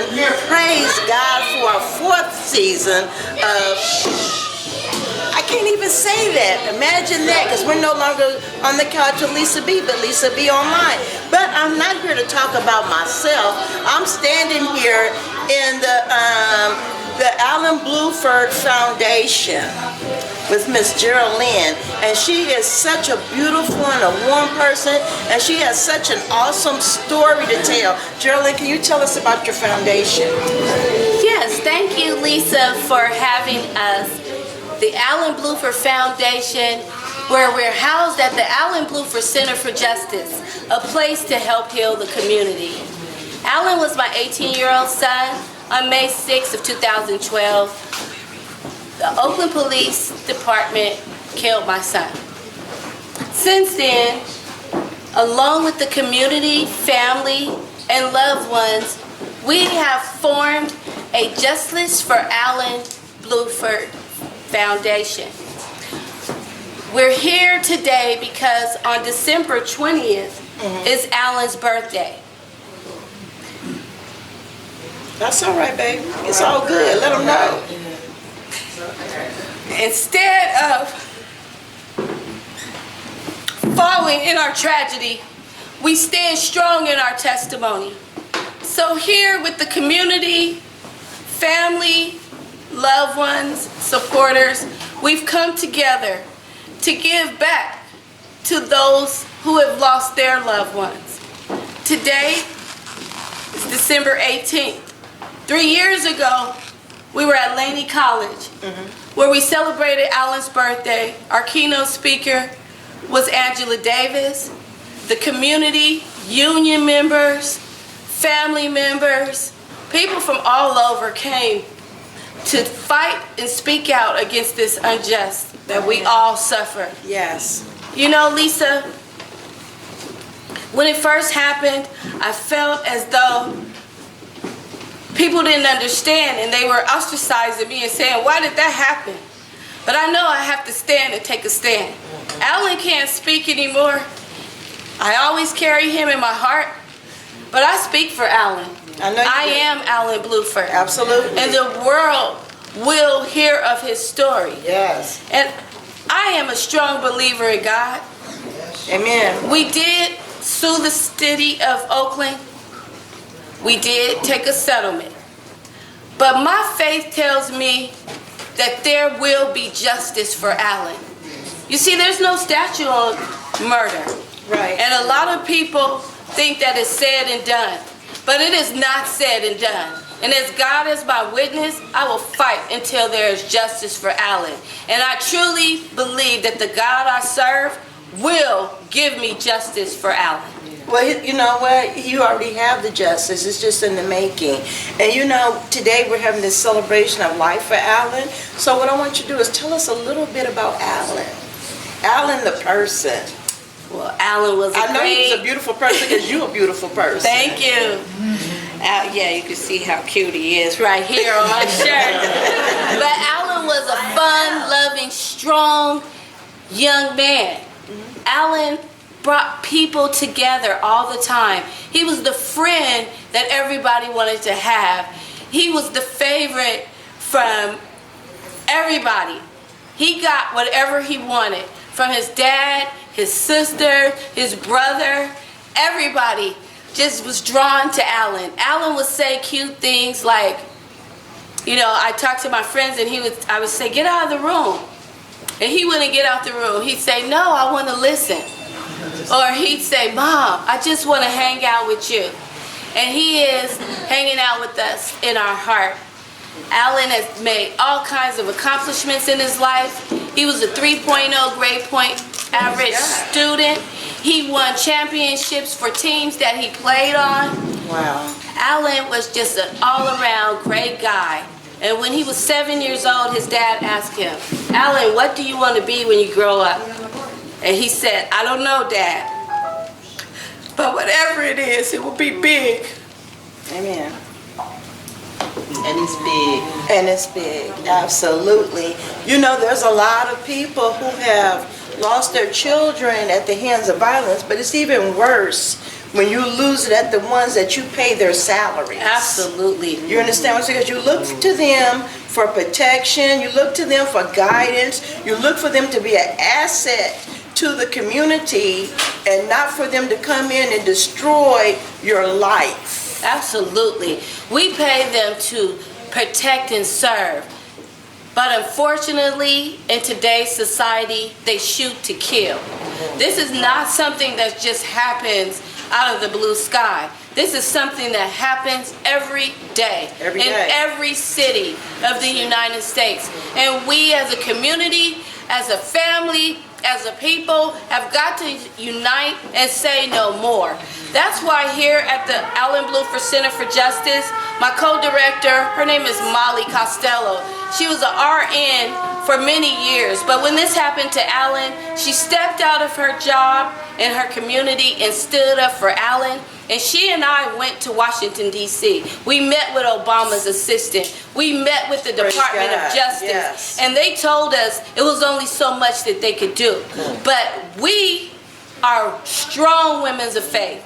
Praise God for a fourth season of, I can't even say that. Imagine that, because we're no longer on the couch with Lisa B, but Lisa B online. But I'm not here to talk about myself. I'm standing here in the Brown-Blueford Foundation with Miss Jeralynn, and she is such a beautiful and a warm person, and she has such an awesome story to tell. Jeralynn, can you tell us about your foundation? Yes, thank you, Lisa, for having us. The Brown-Blueford Foundation, where we're housed at the Brown-Blueford Center for Justice, a place to help heal the community. Alan was my 18-year-old son. On May 6th of 2012, the Oakland Police Department killed my son. Since then, along with the community, family, and loved ones, we have formed a Justice for Brown-Blueford Foundation. We're here today because on December 20th is Alan's birthday. That's all right, baby. It's all good. Let them know. Instead of falling in our tragedy, we stand strong in our testimony. So here with the community, family, loved ones, supporters, we've come together to give back to those who have lost their loved ones. Today is December 18th. 3 years ago, we were at Laney College, where we celebrated Alan's birthday. Our keynote speaker was Angela Davis. The community, union members, family members, people from all over came to fight and speak out against this unjust that we all suffer. Yes. You know, Lisa, when it first happened, I felt as though people didn't understand, and they were ostracizing me and saying, why did that happen? But I know I have to stand and take a stand. Alan can't speak anymore. I always carry him in my heart, but I speak for Alan. I am Brown-Blueford. Absolutely. And the world will hear of his story. Yes. And I am a strong believer in God. Amen. We did sue the city of Oakland. We did take a settlement. But my faith tells me that there will be justice for Alan. You see, there's no statute on murder. Right. And a lot of people think that it's said and done. But it is not said and done. And as God is my witness, I will fight until there is justice for Alan. And I truly believe that the God I serve will give me justice for Alan. Well, you know what? You already have the justice. It's just in the making. And you know, today we're having this celebration of life for Alan. So what I want you to do is tell us a little bit about Alan. Alan the person. Well, Alan was I know he was a beautiful person because you're a beautiful person. Thank you. Yeah, you can see how cute he is right here on my shirt. But Alan was a fun, loving, strong young man. Alan brought people together all the time. He was the friend that everybody wanted to have. He was the favorite from everybody. He got whatever he wanted from his dad, his sister, his brother. Everybody just was drawn to Alan. Alan would say cute things like, you know, I talked to my friends and I would say, get out of the room. And he wouldn't get out the room. He'd say, no, I want to listen. Or he'd say, Mom, I just want to hang out with you. And he is hanging out with us in our heart. Alan has made all kinds of accomplishments in his life. He was a 3.0 grade point average student. He won championships for teams that he played on. Wow. Alan was just an all-around great guy. And when he was 7 years old, his dad asked him, Alan, what do you want to be when you grow up? And he said, I don't know, Dad. But whatever it is, it will be big. Amen. And it's big. And it's big, absolutely. You know, there's a lot of people who have lost their children at the hands of violence, but it's even worse when you lose it at the ones that you pay their salaries. Absolutely. You understand what I'm saying? Because you look to them for protection, you look to them for guidance, you look for them to be an asset to the community and not for them to come in and destroy your life. Absolutely. We pay them to protect and serve. But unfortunately, in today's society, they shoot to kill. This is not something that just happens out of the blue sky. This is something that happens every day in every city of the United States. And we as a community, as a family, as a people, have got to unite and say no more. That's why here at the Brown-Blueford Center for Justice, my co-director, her name is Molly Costello. She was an RN for many years, but when this happened to Alan, she stepped out of her job in her community and stood up for Alan. And she and I went to Washington, D.C. We met with Obama's assistant. We met with the Department of Justice. Yes. And they told us it was only so much that they could do. But we are strong women of faith.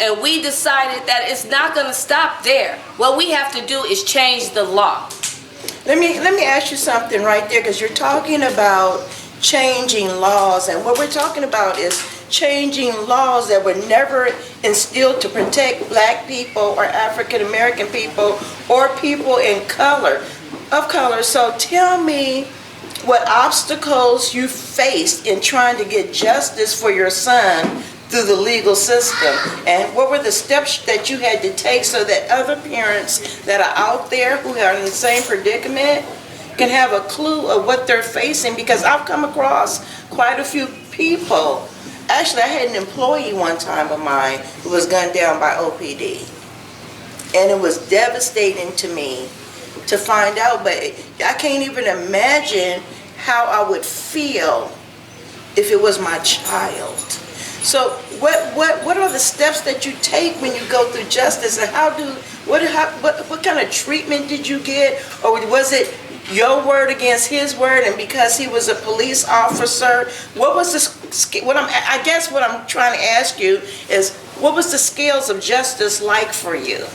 And we decided that it's not going to stop there. What we have to do is change the law. Let me ask you something right there, because you're talking about changing laws, and what we're talking about is changing laws that were never instilled to protect black people or African American people or people of color. So tell me what obstacles you faced in trying to get justice for your son through the legal system, and what were the steps that you had to take so that other parents that are out there who are in the same predicament can have a clue of what they're facing. Because I've come across quite a few people. Actually, I had an employee one time of mine who was gunned down by OPD, and it was devastating to me to find out, but I can't even imagine how I would feel if it was my child. So what are the steps that you take when you go through justice, and what kind of treatment did you get, or was it your word against his word, and because he was a police officer, what was I guess what I'm trying to ask you is, what was the scales of justice like for you?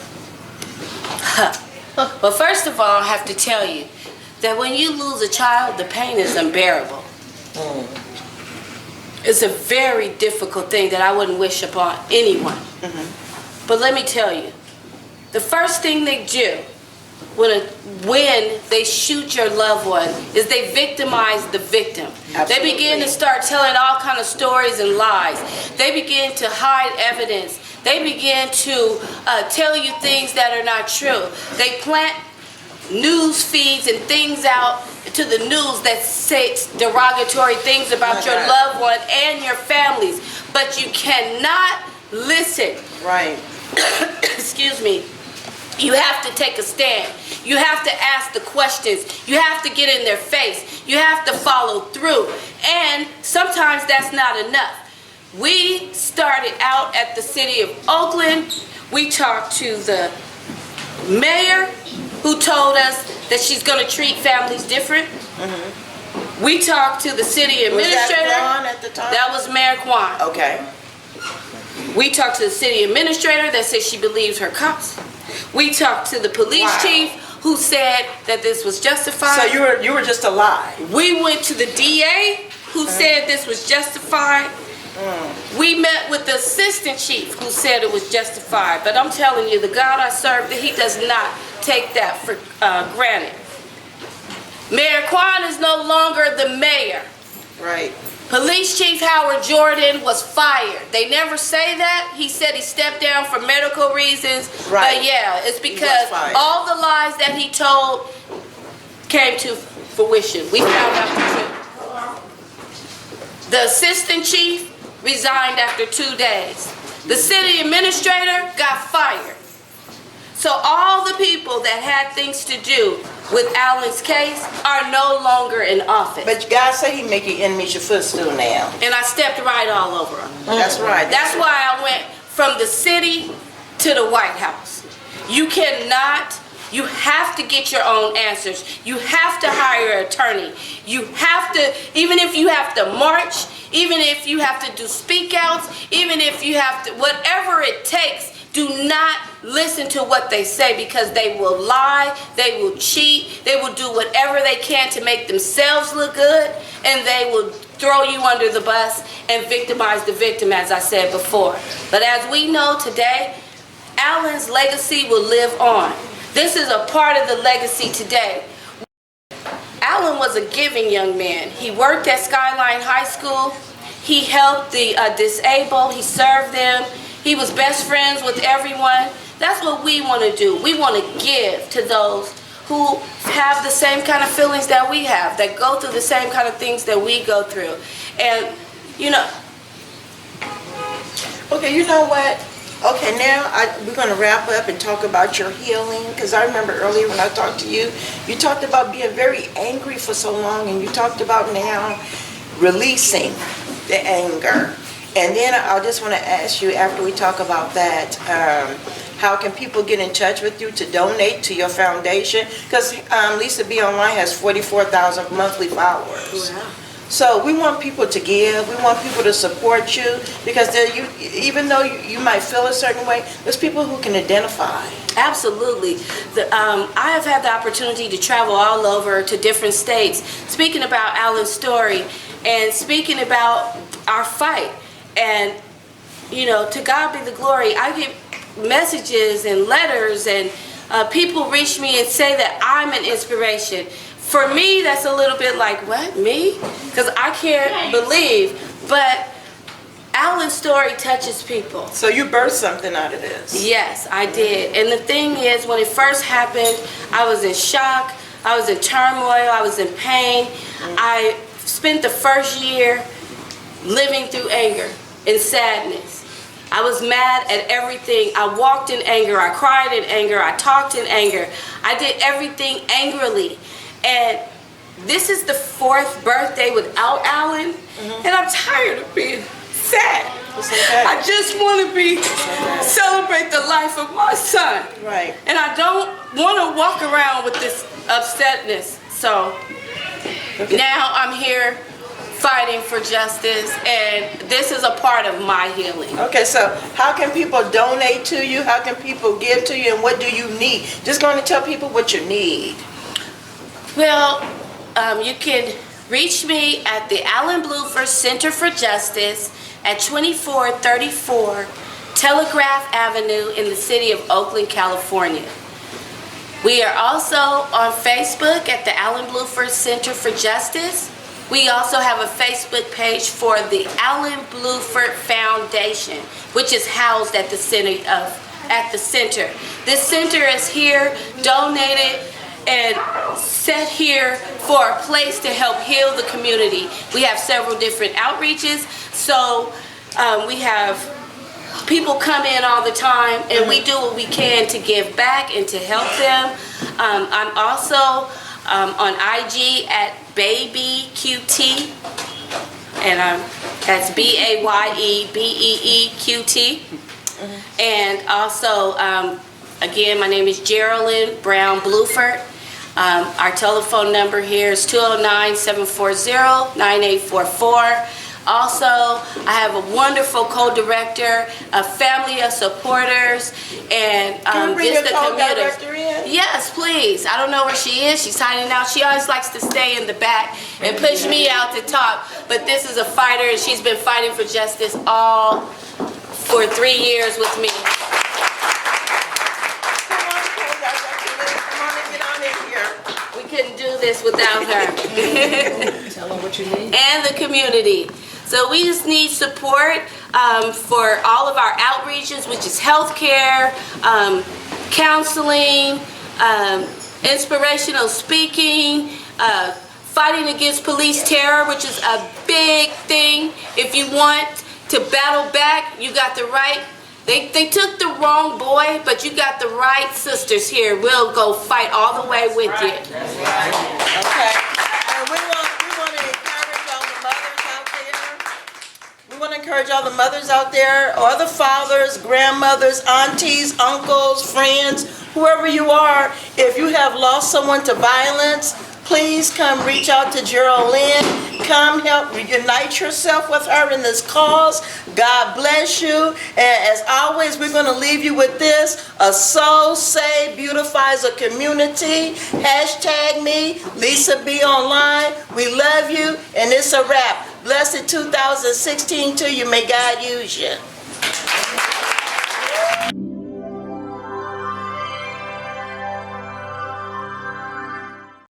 Well, first of all, I have to tell you that when you lose a child, the pain is unbearable. It's a very difficult thing that I wouldn't wish upon anyone. But let me tell you, the first thing they do when they shoot your loved one is they victimize the victim. Absolutely. They begin to start telling all kind of stories and lies. They begin to hide evidence. They begin to tell you things that are not true. They plant news feeds and things out to the news that say derogatory things about your loved one and your families, but you cannot listen. Right. Excuse me. You have to take a stand. You have to ask the questions. You have to get in their face. You have to follow through. And sometimes that's not enough. We started out at the city of Oakland. We talked to the mayor, who told us that she's going to treat families different. We talked to the city administrator. Was that Kwan at the time? That was Mayor Kwan. Okay. We talked to the city administrator that said she believes her cops. We talked to the police chief, who said that this was justified. So you were just a lie. We went to the DA, who said this was justified. We met with the assistant chief, who said it was justified. But I'm telling you, the God I serve, that he does not take that for granted. Mayor Kwan is no longer the mayor. Right. Police Chief Howard Jordan was fired. They never say that. He said he stepped down for medical reasons. Right. But yeah, it's because all the lies that he told came to fruition. We found out the truth. The assistant chief resigned after 2 days. The city administrator got fired. So all the people that had things to do with Alan's case are no longer in office. But God said he make your enemies your footstool now. And I stepped right all over them. That's right. That's why I went from the city to the White House. You have to get your own answers. You have to hire an attorney. You have to, even if you have to march, even if you have to do speak outs, even if you have to, whatever it takes, do not listen to what they say, because they will lie, they will cheat, they will do whatever they can to make themselves look good, and they will throw you under the bus and victimize the victim, as I said before. But as we know today, Alan's legacy will live on. This is a part of the legacy today. Alan was a giving young man. He worked at Skyline High School. He helped the disabled. He served them. He was best friends with everyone. That's what we want to do. We want to give to those who have the same kind of feelings that we have, that go through the same kind of things that we go through. And, you know. Okay, you know what? Okay, now we're going to wrap up and talk about your healing, because I remember earlier when I talked to you, you talked about being very angry for so long, and you talked about now releasing the anger. And then I just want to ask you, after we talk about that, how can people get in touch with you to donate to your foundation? Because Lisa B Online has 44,000 monthly followers. Wow. So we want people to give. We want people to support you, because even though you might feel a certain way, there's people who can identify. Absolutely. I have had the opportunity to travel all over to different states, speaking about Alan's story and speaking about our fight. And, you know, to God be the glory. I get messages and letters, and people reach me and say that I'm an inspiration. For me, that's a little bit like, what, me? Because I can't believe, but Alan's story touches people. So you birthed something out of this? Yes, I did. And the thing is, when it first happened, I was in shock, I was in turmoil, I was in pain. I spent the first year living through anger and sadness. I was mad at everything. I walked in anger, I cried in anger, I talked in anger. I did everything angrily. And this is the 4th birthday without Alan, and I'm tired of being sad. Okay. I just want to celebrate the life of my son. Right. And I don't want to walk around with this upsetness. So now I'm here fighting for justice, and this is a part of my healing. Okay, so how can people donate to you? How can people give to you, and what do you need? Just going to tell people what you need. Well, you can reach me at the Brown-Blueford Center for Justice at 2434 Telegraph Avenue in the city of Oakland, California. We are also on Facebook at the Brown-Blueford Center for Justice. We also have a Facebook page for the Brown-Blueford Foundation, which is housed at the center. This center is here, donated, and set here for a place to help heal the community. We have several different outreaches, so we have people come in all the time, and we do what we can to give back and to help them. I'm also on IG at BabyQT, and that's BAYEBEEQT. And also, again, my name is Jeralynn Brown-Blueford. Our telephone number here is 209-740-9844. Also, I have a wonderful co-director, a family of supporters, and Can you bring just your the community. co-director in? Yes, please. I don't know where she is. She's hiding out. She always likes to stay in the back and push me out to top. But this is a fighter, and she's been fighting for justice all for 3 years with me. We couldn't do this without her. Tell them what you need. And the community. So we just need support for all of our outreaches, which is healthcare, counseling, inspirational speaking, fighting against police terror, which is a big thing. If you want to battle back, you got the right. They took the wrong boy, but you got the right sisters here. We'll go fight all the way with you. Okay. And we want to encourage all the mothers out there. We want to encourage all the mothers out there, or the fathers, grandmothers, aunties, uncles, friends, whoever you are. If you have lost someone to violence, please come reach out to Jeralynn. Come help unite yourself with her in this cause. God bless you. And as always, we're going to leave you with this. A soul saved beautifies a community. Hashtag me, Lisa B Online. We love you, and it's a wrap. Blessed 2016 to you. May God use you.